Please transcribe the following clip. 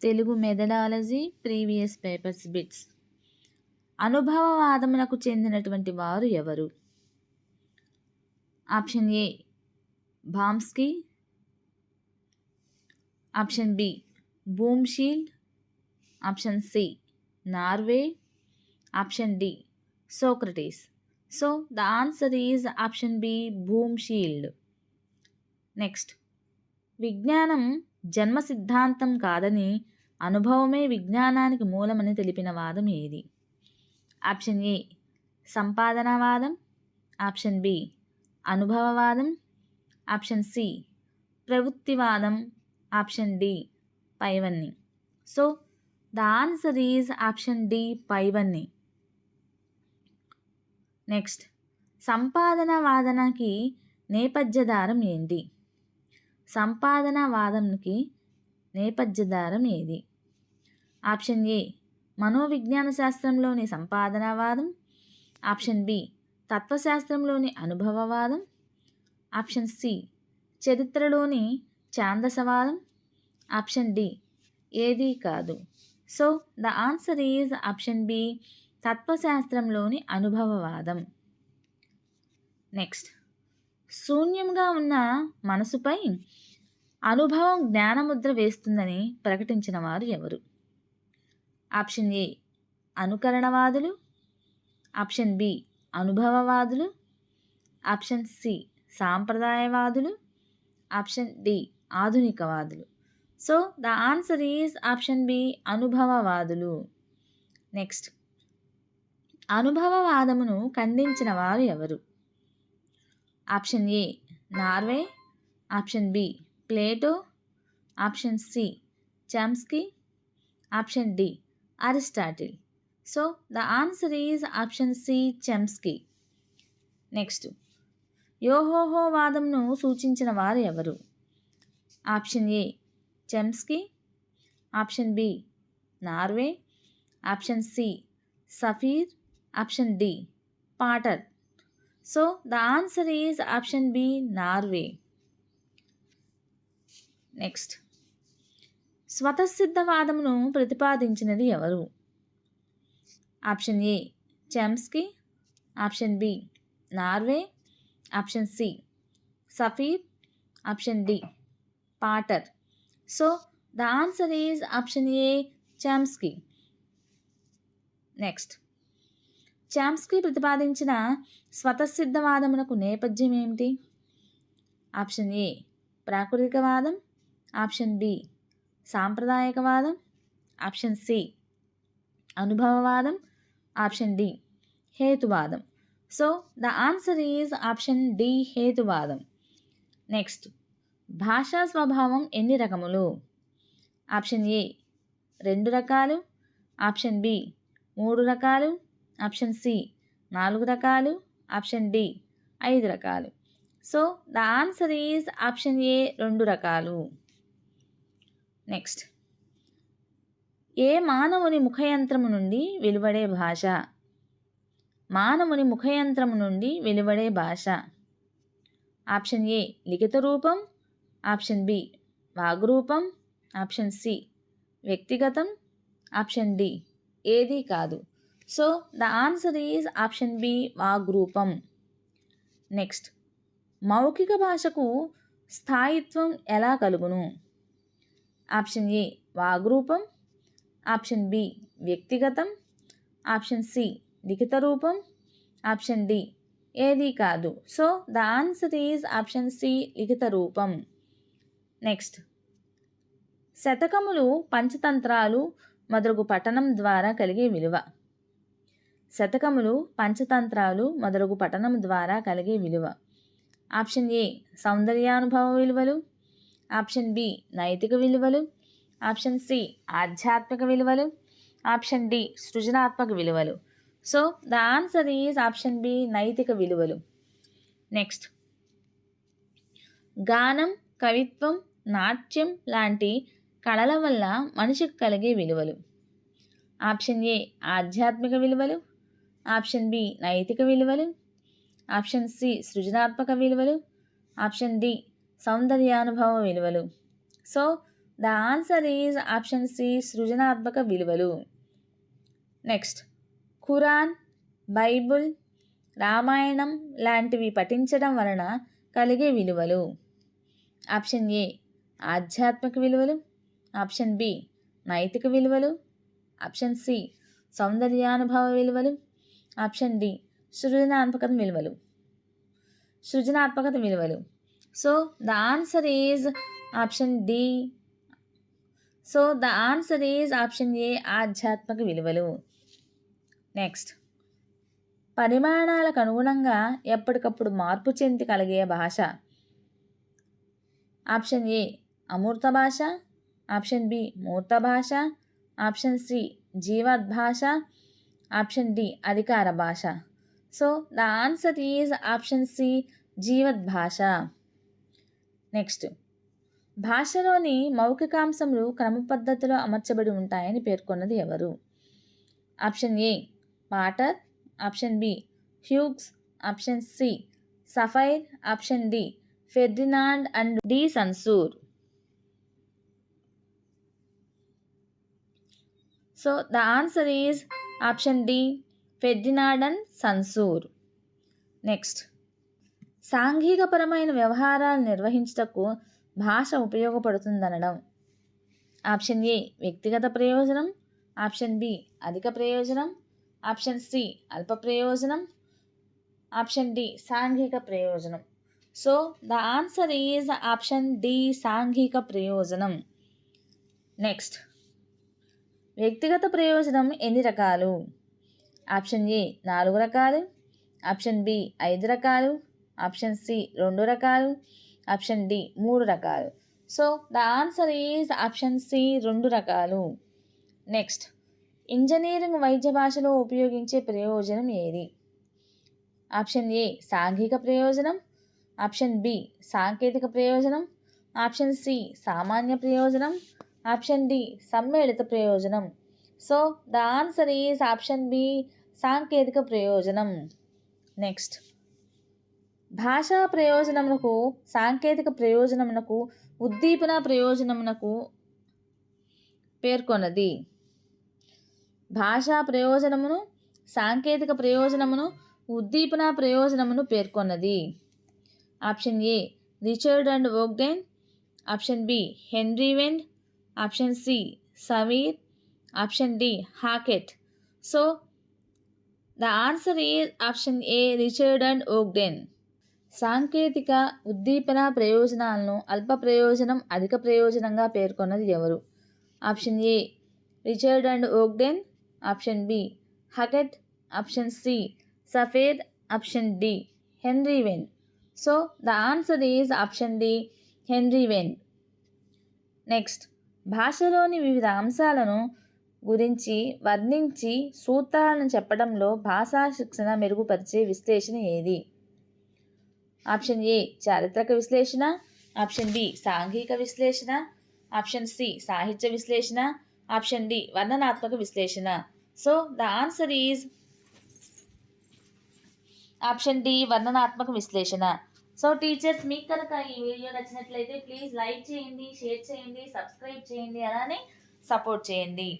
Telugu methodology previous papers bits. అనుభవవాదమునకు చెందినటువంటి వారు ఎవరు? ఆప్షన్ ఏ బామ్స్కీ, option B Bloomfield, option C Norway, option D Socrates. So the answer is option B Bloomfield. Next, విజ్ఞానం జన్మ సిద్ధాంతం కాదని అనుభవమే విజ్ఞానానికి మూలమని తెలిపిన వాదం ఏది? ఆప్షన్ ఏ సంపాదనావాదం, ఆప్షన్ బి అనుభవవాదం, ఆప్షన్ సి ప్రవృత్తివాదం, ఆప్షన్ డి పైవన్నీ. So the answer is option D పైవన్నీ. నెక్స్ట్, సంపాదనవాదనకి నేపథ్యధారం ఏంటి? సంపాదనవాదంకి నేపథ్యధారం ఏది? ఆప్షన్ ఏ మనోవిజ్ఞాన శాస్త్రంలోని సంపాదనవాదం, ఆప్షన్ బి తత్వశాస్త్రంలోని అనుభవవాదం, ఆప్షన్ సి చరిత్రలోని ఛాందసవాదం, ఆప్షన్ డి ఏదీ కాదు. So the answer is option B తత్వశాస్త్రంలోని అనుభవవాదం. నెక్స్ట్, శూన్యంగా ఉన్న మనసుపై అనుభవం జ్ఞానముద్ర వేస్తుందని ప్రకటించిన వారు ఎవరు? ఆప్షన్ ఏ అనుకరణవాదులు, ఆప్షన్ బి అనుభవవాదులు, ఆప్షన్ సి సాంప్రదాయవాదులు, ఆప్షన్ డి ఆధునికవాదులు. So the answer is option B అనుభవవాదులు. నెక్స్ట్, అనుభవవాదమును ఖండించిన వారు ఎవరు? Option A Norway, option B Plato, option C Chomsky, option D Aristotle. So the answer is option C Chomsky. Next, యోహోహో వాదంను సూచించిన వారు ఎవరు? Option A Chomsky, option B Norway, option C Sapir, option D Potter. So the answer is option B Norway. Next, స్వతసిద్ధవాదమును ప్రతిపాదించినది ఎవరు? Option A Chomsky, option B Norway, option C Sapir, option D Potter. So the answer is option A Chomsky. Next, Chomsky ప్రతిపాదించిన స్వతసిద్ధవాదమునకు నేపథ్యం ఏమిటి? Option A ప్రాకృతికవాదం, option B సాంప్రదాయకవాదం, option C అనుభవవాదం, ఆప్షన్ డి హేతువాదం. So the answer is option D హేతువాదం. Next, భాషా స్వభావం ఎన్ని రకములు? ఆప్షన్ ఏ 2 రకాలు, ఆప్షన్ బి 3 రకాలు, ఆప్షన్ సి 4 రకాలు, ఆప్షన్ డి 5 రకాలు. So the answer is option ఏ 2 రకాలు. నెక్స్ట్, ఏ మానవుని ముఖయంత్రము నుండి వెలువడే భాష? మానవుని ముఖయంత్రము నుండి వెలువడే భాష. ఆప్షన్ ఏ లిఖిత రూపం, ఆప్షన్ బి వాగ్రూపం, ఆప్షన్ సి వ్యక్తిగతం, ఆప్షన్ డి ఏదీ కాదు. So the answer is option B వాగ్రూపం. నెక్స్ట్, మౌఖిక భాషకు స్థాయిత్వం ఎలా కలుగును? ఆప్షన్ ఏ వాగ్రూపం, ఆప్షన్ బి వ్యక్తిగతం, ఆప్షన్ సి లిఖిత రూపం, ఆప్షన్ డి ఏదీ కాదు. So the answer is option C లిఖిత రూపం. నెక్స్ట్, శతకములు పంచతంత్రాలు మొదలగు పఠనం ద్వారా కలిగే విలువ. శతకములు పంచతంత్రాలు మొదలగు పఠనం ద్వారా కలిగే విలువ. ఆప్షన్ ఏ సౌందర్యానుభవ విలువలు, ఆప్షన్ బి నైతిక విలువలు, ఆప్షన్ సి ఆధ్యాత్మిక విలువలు, ఆప్షన్ డి సృజనాత్మక విలువలు. So the answer is option B నైతిక విలువలు. నెక్స్ట్, గానం, కవిత్వం, నాట్యం లాంటి కళల వల్ల మనిషికి కలిగే విలువలు. ఆప్షన్ ఏ ఆధ్యాత్మిక విలువలు, ఆప్షన్ బి నైతిక విలువలు, ఆప్షన్ సి సృజనాత్మక విలువలు, ఆప్షన్ డి సౌందర్యానుభవ విలువలు. So the answer is option C సృజనాత్మక విలువలు. నెక్స్ట్, ఖురాన్, బైబుల్, రామాయణం లాంటివి పఠించడం వలన కలిగే విలువలు. ఆప్షన్ ఏ ఆధ్యాత్మిక విలువలు, ఆప్షన్ బి నైతిక విలువలు, ఆప్షన్ సి సౌందర్యానుభవ విలువలు, ఆప్షన్ డి సృజనాత్మకత విలువలు. So the answer is option D. So the answer is option A ఆధ్యాత్మిక విలువలు. నెక్స్ట్, పరిమాణాలకు అనుగుణంగా ఎప్పటికప్పుడు మార్పు చెంది కలిగే భాష. ఆప్షన్ ఏ అమూర్త భాష, ఆప్షన్ బి మూర్త భాష, ఆప్షన్ సి జీవత్ భాష, ఆప్షన్ డి అధికార భాష. So the answer is option C జీవత్ భాష. నెక్స్ట్, భాషలోని మౌఖికాంశములు క్రమ పద్ధతిలో అమర్చబడి ఉంటాయని పేర్కొన్నది ఎవరు? Option A Potter, option B Hughes, option C Sapir, option D Ferdinand and de Saussure. So the answer is option D Ferdinand and Saussure. Next, సాంఘికపరమైన వ్యవహారాలు నిర్వహించుటకు భాష ఉపయోగపడుతుందనడం. ఆప్షన్ ఏ వ్యక్తిగత ప్రయోజనం, ఆప్షన్ బి అధిక ప్రయోజనం, ఆప్షన్ సి అల్ప ప్రయోజనం, ఆప్షన్ డి సాంఘిక ప్రయోజనం. So the answer is option D సాంఘిక ప్రయోజనం. నెక్స్ట్, వ్యక్తిగత ప్రయోజనం ఎన్ని రకాలు? ఆప్షన్ ఏ 4 రకాలు, ఆప్షన్ బి 5 రకాలు, ఆప్షన్ సి 2 రకాలు, ఆప్షన్ డి 3 రకాలు. So the answer is option C 2 రకాలు. నెక్స్ట్, ఇంజనీరింగ్ వైద్య భాషలో ఉపయోగించే ప్రయోజనం ఏది? ఆప్షన్ ఏ సాంఘిక ప్రయోజనం, ఆప్షన్ బి సాంకేతిక ప్రయోజనం, ఆప్షన్ సి సామాన్య ప్రయోజనం, ఆప్షన్ డి సమ్మేళిత ప్రయోజనం. So the answer is option B సాంకేతిక ప్రయోజనం. నెక్స్ట్, భాషా ప్రయోజనమునకు, సాంకేతిక ప్రయోజనమునకు, ఉద్దీపన ప్రయోజనమునకు పేర్కొన్నది. భాషా ప్రయోజనమును, సాంకేతిక ప్రయోజనమును, ఉద్దీపన ప్రయోజనమును పేర్కొన్నది. Option A Richard and Ogden, option B Henry Wend, option C Sameer, option D Hockett. So the answer is option A Richard and Ogden. సాంకేతిక ఉద్దీపన ప్రయోజనాలను అల్ప ప్రయోజనం, అధిక ప్రయోజనంగా పేర్కొన్నది ఎవరు? Option A Richard and Ogden, option B Hockett, option C Sapir, option D Henry Wend. So the answer is option D Henry Wend. Next, భాషలోని వివిధ అంశాలను గురించి వర్ణించి సూత్రాలను చెప్పడంలో భాషా శిక్షణ మెరుగుపరిచే విశ్లేషణ ఏది? ఆప్షన్ ఏ చారిత్రక విశ్లేషణ, ఆప్షన్ బి సాంఘిక విశ్లేషణ, ఆప్షన్ సి సాహిత్య విశ్లేషణ, ఆప్షన్ డి వర్ణనాత్మక విశ్లేషణ. So the answer is option D వర్ణనాత్మక విశ్లేషణ. సో టీచర్స్, మీకు కనుక ఈ వీడియో నచ్చినట్లయితే ప్లీజ్ లైక్ చేయండి, షేర్ చేయండి, సబ్స్క్రైబ్ చేయండి, అలానే సపోర్ట్ చేయండి.